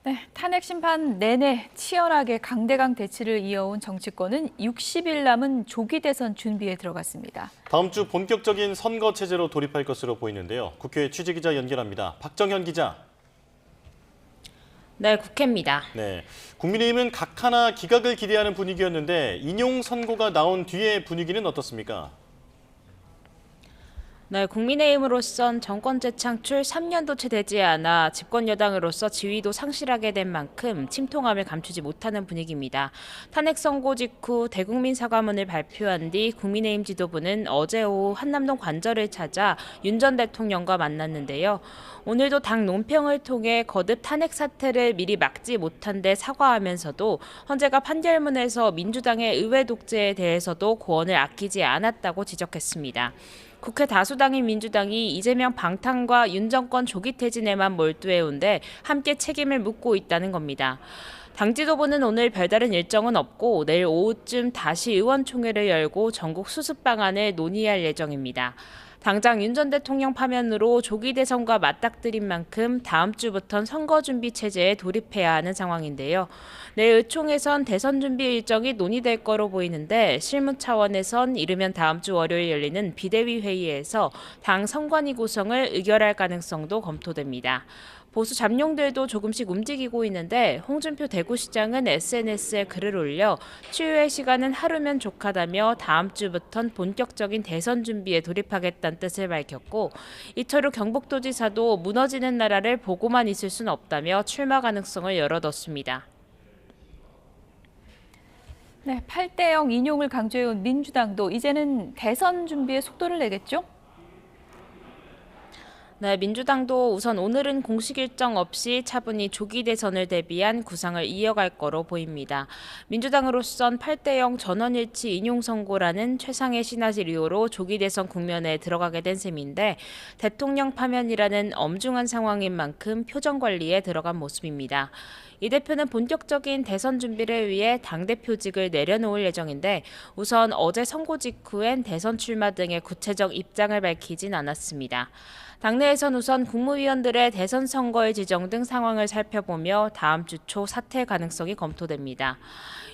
네, 탄핵 심판 내내 치열하게 강대강 대치를 이어온 정치권은 60일 남은 조기 대선 준비에 들어갔습니다. 다음 주 본격적인 선거 체제로 돌입할 것으로 보이는데요. 국회 취재기자 연결합니다. 박정현 기자. 네, 국회입니다. 네, 국민의힘은 각 하나 기각을 기대하는 분위기였는데 인용 선고가 나온 뒤의 분위기는 어떻습니까? 네, 국민의힘으로선 정권 재창출 3년도 채 되지 않아 집권 여당으로서 지위도 상실하게 된 만큼 침통함을 감추지 못하는 분위기입니다. 탄핵 선고 직후 대국민 사과문을 발표한 뒤 국민의힘 지도부는 어제 오후 한남동 관저를 찾아 윤 전 대통령과 만났는데요. 오늘도 당 논평을 통해 거듭 탄핵 사태를 미리 막지 못한 데 사과하면서도 헌재가 판결문에서 민주당의 의회 독재에 대해서도 고언을 아끼지 않았다고 지적했습니다. 국회 다수당인 민주당이 이재명 방탄과 윤 정권 조기 퇴진에만 몰두해온 데 함께 책임을 묻고 있다는 겁니다. 당 지도부는 오늘 별다른 일정은 없고 내일 오후쯤 다시 의원총회를 열고 전국 수습 방안을 논의할 예정입니다. 당장 윤 전 대통령 파면으로 조기 대선과 맞닥뜨린 만큼 다음 주부터는 선거 준비 체제에 돌입해야 하는 상황인데요. 내일 의총에선 대선 준비 일정이 논의될 거로 보이는데 실무 차원에선 이르면 다음 주 월요일 열리는 비대위 회의에서 당 선관위 구성을 의결할 가능성도 검토됩니다. 보수 잠룡들도 조금씩 움직이고 있는데 홍준표 대구시장은 SNS에 글을 올려 추후의 시간은 하루면 족하다며 다음 주부턴 본격적인 대선 준비에 돌입하겠다는 뜻을 밝혔고 이철우 경북도지사도 무너지는 나라를 보고만 있을 순 없다며 출마 가능성을 열어뒀습니다. 네, 8대0 인용을 강조해온 민주당도 이제는 대선 준비에 속도를 내겠죠? 네, 민주당도 우선 오늘은 공식 일정 없이 차분히 조기 대선을 대비한 구상을 이어갈 거로 보입니다. 민주당으로선 8대0 전원일치 인용 선고라는 최상의 시나리오로 조기 대선 국면에 들어가게 된 셈인데 대통령 파면이라는 엄중한 상황인 만큼 표정 관리에 들어간 모습입니다. 이 대표는 본격적인 대선 준비를 위해 당대표직을 내려놓을 예정인데 우선 어제 선고 직후엔 대선 출마 등의 구체적 입장을 밝히진 않았습니다. 당내에선 우선 국무위원들의 대선 선거일 지정 등 상황을 살펴보며 다음 주 초 사퇴 가능성이 검토됩니다.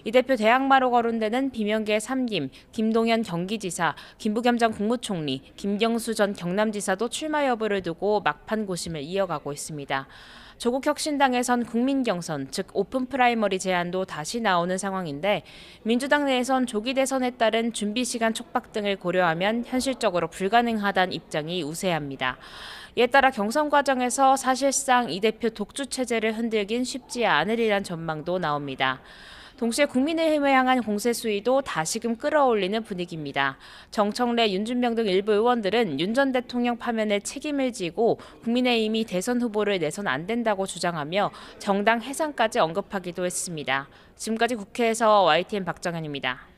이 대표 대항마로 거론되는 비명계 3김, 김동연 경기지사, 김부겸 전 국무총리, 김경수 전 경남지사도 출마 여부를 두고 막판 고심을 이어가고 있습니다. 조국혁신당에선 국민경선, 즉 오픈 프라이머리 제안도 다시 나오는 상황인데 민주당 내에선 조기 대선에 따른 준비 시간 촉박 등을 고려하면 현실적으로 불가능하다는 입장이 우세합니다. 이에 따라 경선 과정에서 사실상 이 대표 독주 체제를 흔들긴 쉽지 않으리란 전망도 나옵니다. 동시에 국민의힘을 향한 공세 수위도 다시금 끌어올리는 분위기입니다. 정청래, 윤준명 등 일부 의원들은 윤 전 대통령 파면에 책임을 지고 국민의힘이 대선 후보를 내선 안 된다고 주장하며 정당 해산까지 언급하기도 했습니다. 지금까지 국회에서 YTN 박정현입니다.